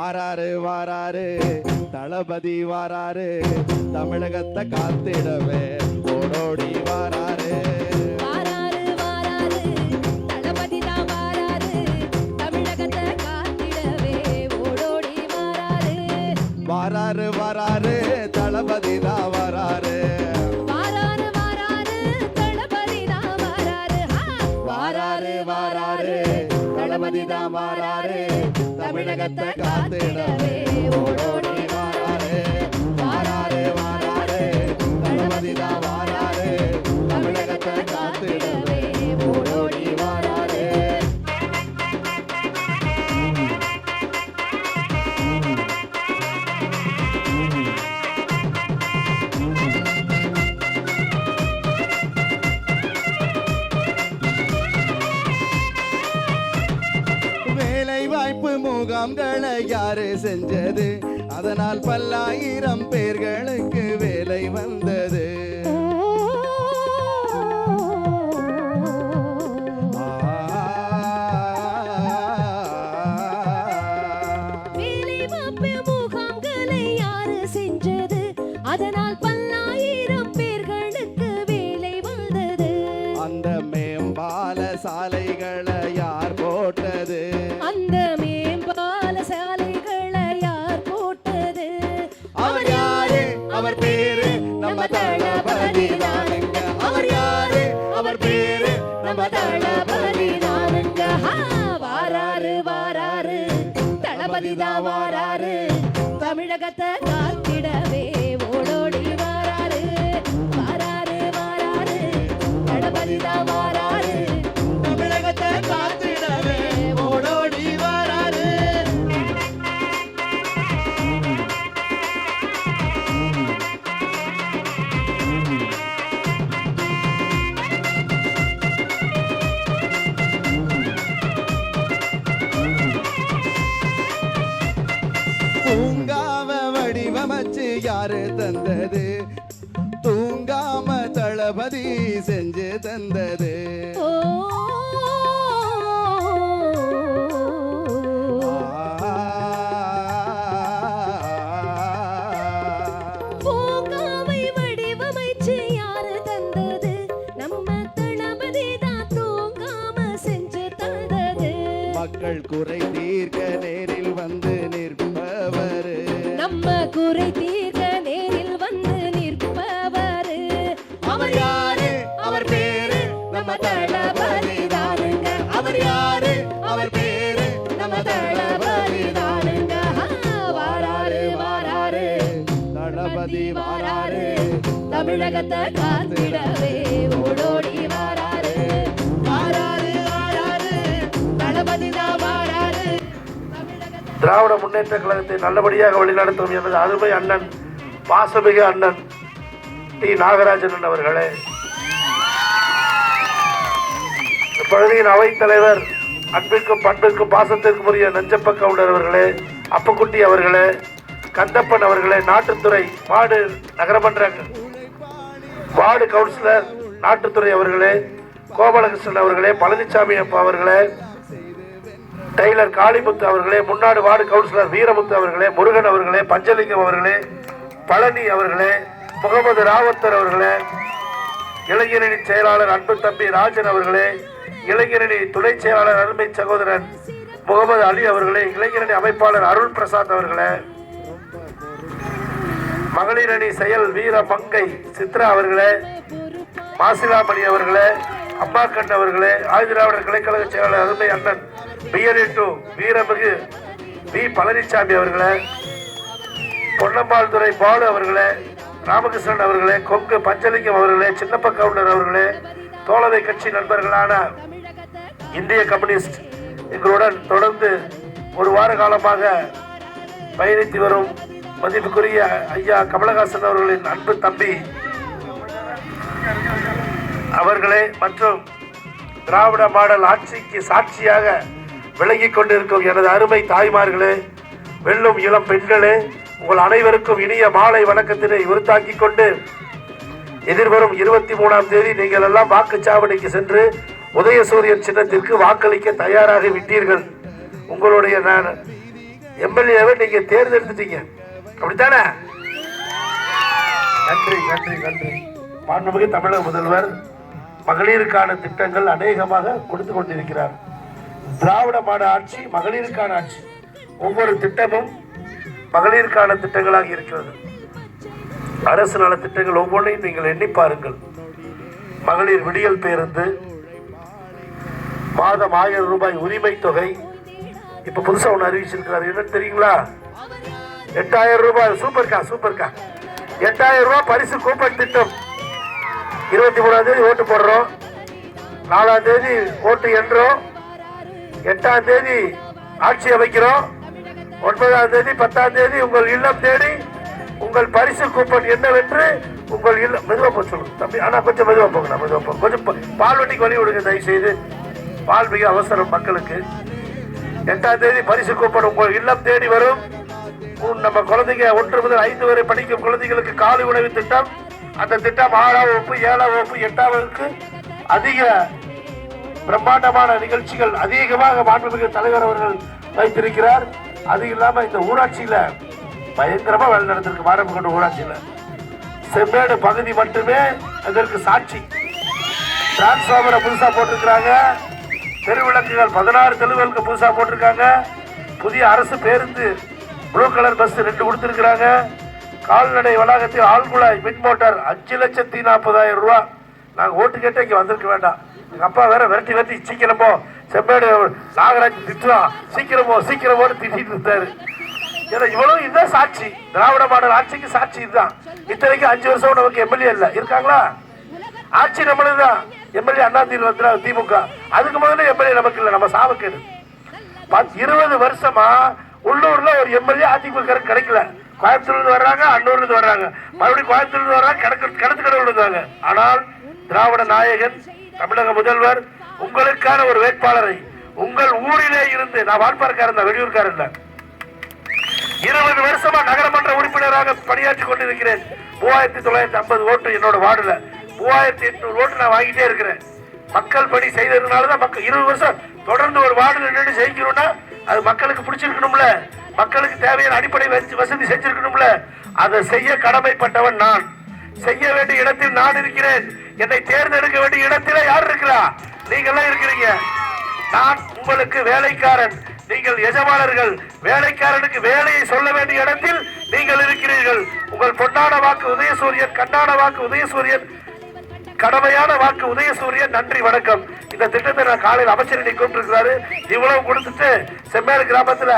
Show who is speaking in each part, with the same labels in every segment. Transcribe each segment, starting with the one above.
Speaker 1: வாராரு வாராரு தளபதி வாராரு தமிழகத்தை காத்திடவே ஓடோடி வாராரு.
Speaker 2: வாராரு வாராரு தளபதி தான் வாராரு தமிழகத்தை காத்திடவே ஓடோடி வாராரு.
Speaker 1: வாராரு வாராரு தளபதி தான் வாராரு.
Speaker 2: வாராரு வாராரு தளபதி தான் வாராரு.
Speaker 1: வாராரு வாராரு தளபதி தான் வாராரு தமிழகத்தை காத்திடவே ஓடோடி வாராரு. வாராரு வாராரு தளபதி தான் வாராரு தமிழகத்தை காத்திடவே ஓடோடி வாராரு. வேலை வாய்ப்பு முகாம்களை யாரு செஞ்சது? அதனால் பல்லாயிரம் பேர்களுக்கு வேலை வந்தது.
Speaker 2: வேலைவாய்ப்பு முகாம்களை யாரு செஞ்சது? அதனால் பல்லாயிரம் பேர்களுக்கு வேலை வந்தது.
Speaker 1: அந்த மேம்பால சாலைகளை யார் போட்டது?
Speaker 2: அந்த மேம்பால சாலைகளை யார் போட்டது?
Speaker 1: அவர் யாரு? அவர் பேரு நம்ம தளபதி தானுங்க. அவர் யாரு? அவர் பேரு நம்ம தளபதி தானுங்க.
Speaker 2: வாராரு வாராரு தளபதி தான் வாராரு தமிழகத்தை காத்திடவே ஓடோடி வாராரு. வாராரு வாராரு தளபதி தான் வாராரு
Speaker 1: தமிழகத்தை காத்திடவே ஓடோடி வாராரு. பூங்காவ வடிவமைச்சு யாரு தந்தது? தூங்காம தளபதி செஞ்சு தந்தது.
Speaker 2: ஓ பூங்காவை வடிவமைச்சு யாரு தந்தது? நம்ம தளபதி தான் தூங்காம செஞ்சு தந்தது.
Speaker 1: மக்கள் குறை தீர்க்க நேரில் வந்து நிற்பவரு.
Speaker 2: நம்ம குறை தீர்க்க நேரில் வந்து நிற்பவரு.
Speaker 1: அவர் யாரு? அவர் பேரு நம்ம தளபதி தானுங்க. அவர் யாரு? அவர் பேரு நம்ம தளபதி தானுங்க.
Speaker 2: வாராரு வாராரு
Speaker 1: தளபதி வாராரு
Speaker 2: தமிழகத்தை காத்திடவே ஓடோடி வாராரு. வாராரு வாராரு தளபதி தான் வாராரு தமிழகத்தை.
Speaker 3: திராவிட முன்னேற்ற கழகத்தை நல்லபடியாக வழிநடத்தும் எனது அருமை அண்ணன் பாசமிகு அண்ணன் டி நாகராஜன் அவர்களே, இப்பகுதியின் அவைத்தலைவர் அன்பிற்கும் பண்பிற்கும் பாசத்திற்கும் உரிய நஞ்சப்ப கவுண்டர் அவர்களே, அப்பக்குட்டி அவர்களே, கந்தப்பன் அவர்களே, நாட்டுத்துறை வார்டு நகரமன்ற வார்டு கவுன்சிலர் நாட்டுத்துறை அவர்களே, கோபாலகிருஷ்ணன் அவர்களே, பழனிசாமி அப்பா அவர்களே, டெய்லர் காளிமுத்து அவர்களே, முன்னாடு வார்டு கவுன்சிலர் வீரமுத்து அவர்களே, முருகன் அவர்களே, பஞ்சலிங்கம் அவர்களே, பழனி அவர்களே, முகமது ராவத்தர் அவர்களே, இளைஞரணி செயலாளர் அன்பு தம்பி ராஜன் அவர்களே, இளைஞரணி துணை செயலாளர் அருமை சகோதரன் முகமது அலி அவர்களே, இளைஞரணி அமைப்பாளர் அருள் பிரசாத் அவர்களே, மகளிரணி செயல் வீர மங்கை சித்ரா அவர்களே, மாசிலாமணி அவர்களே, அம்மாக்கண் அவர்களே, ஆதிதிராவிடர் கலைக்கழக செயலாளர் அருமை அண்ணன் பிஎல்இ2 வீரமிகு வி பழனிசாமி அவர்களே, பொன்னம்பாள் துறை பாலு அவர்களே, ராமகிருஷ்ணன் அவர்களே, கொங்கு பஞ்சலிங்கம் அவர்களே, சின்னப்ப கவுண்டர் அவர்களே, தோழமை கட்சி நண்பர்களான இந்திய கம்யூனிஸ்ட் எங்களுடன் தொடர்ந்து ஒரு வார காலமாக பயணித்து வரும் மதிப்புக்குரிய ஐயா கமலஹாசன் அவர்களின் அன்பு தம்பி அவர்களே, மற்றும் திராவிட மாடல் ஆட்சிக்கு சாட்சியாக விளங்கிக் கொண்டிருக்கும் எனது அருமை தாய்மார்களே, வெல்லும் இளம் பெண்களே, உங்கள் அனைவருக்கும் இனிய மாலை வணக்கத்தினை உறுத்தாக்கிக் கொண்டு எதிர்வரும் 23ஆம் தேதி நீங்கள் எல்லாம் வாக்குச்சாவடிக்கு சென்று உதயசூரியன் சின்னத்திற்கு வாக்களிக்க தயாராகி விட்டீர்கள். உங்களுடைய எம்எல்ஏவை நீங்க தேர்ந்தெடுத்துட்டீங்க, அப்படித்தானே? நன்றி நன்றி நன்றி. மாண்புமிகு தமிழக முதல்வர் மகளிருக்கான திட்டங்கள் அநேகமாக கொடுத்து கொண்டிருக்கிறார். திராவிட மாடல் ஆட்சி மகளிருக்கான ஆட்சி. ஒவ்வொரு திட்டமும் மகளிருக்கான திட்டங்களாக இருக்கிறது. அரசு நல திட்டங்கள் ஒவ்வொன்றையும் நீங்கள் எண்ணி பாருங்கள். மகளிர் விடியல் பேருந்து, மாதம் 1000 ரூபாய் உரிமை தொகை. இப்ப புதுசா ஒண்ணு அறிவிச்சிருக்கிறார், என்ன தெரியுங்களா? 8000 ரூபாய் சூப்பர்கா சூப்பர்கா 8000 ரூபாய் பரிசு கூப்பன் திட்டம். 23ஆம் தேதி ஓட்டு போடுறோம், 4ஆம் தேதி ஓட்டு எண்றோம், 8ஆம் தேதி ஆட்சி அமைக்கிறோம், 9ஆம் தேதி 10ஆம் தேதி உங்கள் இல்லம் தேடி உங்கள் பரிசு கூப்பன் என்னவென்று உங்கள் இல்லம். மெதுவா போக சொல்லுங்க தம்பி, ஆனா கொஞ்சம் மெதுவா போகலாம், மெதுவா போக. கொஞ்சம் பால் வண்டிக்கு வழி விடுங்க தயவு செய்து, பால் மிக அவசரம் மக்களுக்கு. 8ஆம் தேதி பரிசு கூப்பன் உங்கள் இல்லம் தேடி வரும். நம்ம குழந்தைங்க 1 முதல் 5 வரை படிக்கும் குழந்தைகளுக்கு காலை உணவு திட்டம். அந்த திட்டம் 6ஆம் வகுப்பு 7ஆம் வகுப்பு 8ஆம் வகுப்புக்கு அதிக பிரம்மாண்டமான நிகழ்ச்சிகள் அதிகமாக மாண்புமிகு தலைவர் அவர்கள் வைத்திருக்கிறார். அது இல்லாம இந்த ஊராட்சியில பயங்கரமா வேலை நடந்திருக்கு. மாரம்பு ஊராட்சியில செம்மேடு பகுதி மட்டுமே அதற்கு சாட்சி. டிரான்ஸ்பார்மரை புதுசா போட்டிருக்கிறாங்க, தெருவிளக்குகள் 16 தெருவிளக்கு புதுசா போட்டிருக்காங்க. புதிய அரசு பேருந்து ப்ளூ கலர் பஸ் 2 கொடுத்திருக்கிறாங்க. கால்நடை வளாகத்தில் ஆழ்குழாய் மின் மோட்டார் 5,40,000 ரூபாய். நாங்கள் ஓட்டு கேட்டு இங்கே வந்திருக்க வேண்டாம். எங்கள் அப்பா வேற விரட்டி சீக்கிரமோ செம்மேடு நாகராஜ் திட்டுவான், சீக்கிரமோன்னு திட்டிட்டு இருந்தாரு. ஏன்னா இவ்வளவு இதுதான் சாட்சி, திராவிட மாடல் ஆட்சிக்கு சாட்சி இதுதான். இத்தனைக்கு 5 வருஷம் நமக்கு எம்எல்ஏ இல்லை, இருக்காங்களா? ஆட்சி நம்மளுதான். எம்எல்ஏ அண்ணா திமுக, அதுக்கு முதல்ல எம்எல்ஏ நமக்கு இல்லை, நம்ம சாவுக்கேடு. 20 வருஷமா உள்ளூர்ல ஒரு எம்எல்ஏ அதிமுக கிடைக்கல. கோயம்புத்தூர்ல வர்றாங்க, அன்னூர்ல வர்றாங்க, மறுபடியும் கோயம்புத்தூர்ல வர்றாங்க, கிணத்து கடவுள் இருந்தாங்க. ஆனால் திராவிட நாயகன் தமிழக முதல்வர் உங்களுக்கான ஒரு வேட்பாளரை உங்கள் ஊரிலே இருந்து, நான் வால்பாறைக்காரன் தான், வெளியூர்காரன் இல்ல, 20 வருஷமா நகரமன்ற உறுப்பினராக பணியாற்றி கொண்டிருக்கிறேன். 3950 ஓட்டு என்னோட வார்டுல, 3800 ஓட்டு நான் வாங்கிட்டே இருக்கிறேன். மக்கள் பணி செய்ததுனாலதான் மக்கள் 20 வருஷம் தொடர்ந்து ஒரு வார்டுல நின்று ஜெயிக்கணும்னா அது மக்களுக்கு பிடிச்சிருக்கணும்ல, மக்களுக்கு தேவையான அடிப்படை வசதி செஞ்சிருக்கணும்ல. அதை செய்ய கடமைப்பட்டவன் நான். செய்ய வேண்டிய இடத்தில் நான் இருக்கிறேன். என்னை தேர்ந்தெடுக்க வேண்டிய இடத்துல யார் இருக்கிறா? நீங்க எல்லாம் இருக்கிறீங்க. நான் உங்களுக்கு வேலைக்காரன், நீங்கள் எஜமானர்கள். வேலைக்காரனுக்கு வேலையை சொல்ல வேண்டிய இடத்தில் நீங்கள் இருக்கிறீர்கள். உங்கள் பொன்னான வாக்கு உதயசூரியன், கண்ணான வாக்கு உதயசூரியன், கடமையான வாக்கு உதயசூரியன். நன்றி வணக்கம். இந்த திட்டத்தை நான் காலையில் அமைச்சர் கூப்பிட்டுருக்கிறாரு. இவ்வளவு கொடுத்துட்டு செம்மேடு கிராமத்துல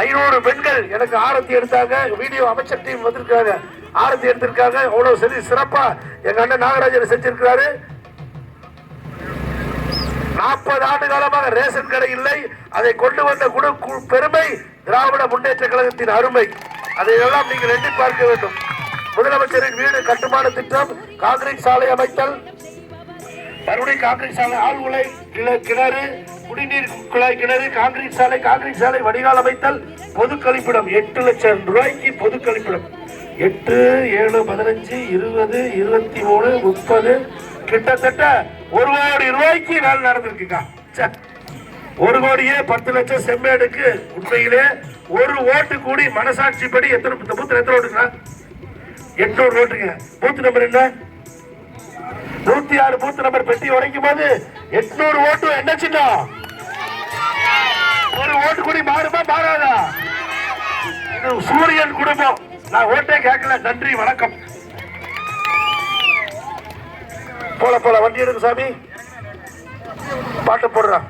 Speaker 3: 500 பெண்கள் எனக்கு ஆரத்தி எடுத்தாங்க. வீடியோ அமைச்சர் டீம் வந்திருக்காங்க, ஆரத்தி எடுத்திருக்காங்க. அவ்வளவு சரி சிறப்பா எங்க அண்ணன் நாகராஜன் செஞ்சிருக்கிறாரு. 40 ஆண்டு காலமாக ரேஷன் கடை இல்லை, அதை கொண்டு வந்த பெருமை திராவிட முன்னேற்ற கழகத்தின் அருமை. அதையெல்லாம் நீங்கள் எண்ணி பார்க்க வேண்டும். முதலமைச்சரின் வீடு கட்டுமான திட்டம், கான்கிரீட் சாலை அமைத்தல், மறுபடியும் கான்கிரீட் சாலை, ஆழ்குழாய் கிணறு, குடிநீர் குழாய் கிணறு, கான்கிரீட் சாலை வடிகால் அமைத்தல், பொது கழிப்பிடம் 8 லட்சம் ரூபாய்க்கு பொது கழிப்பிடம். 8, 7, 15, 20, 23, 30, கிட்டத்தட்ட 1 கோடி ரூபாய்க்கு வேலை நடந்திருக்குங்க. 1 கோடியே 10 லட்சம் செம்மேடுக்கு. உண்மையிலே ஒரு ஓட்டு கூடி மனசாட்சிப்படி எத்தனை பூத்துல எத்தனை ஓட்டுங்களா? 800 ஓட்டுங்க. பூத்து நம்பர் என்ன? 106 பூத்து நம்பர் பெட்டி உடைக்கும் போது 800 ஓட்டு என்ன சின்னம்? ஒரு ஓட்டு கூடி மாறுமா மாறாதா? இது சூரியன் குடும்பம். நான் ஓட்டே கேட்கல. நன்றி வணக்கம். போல வண்டி எடுக்கு சாமி, பாட்டு போடுறான்.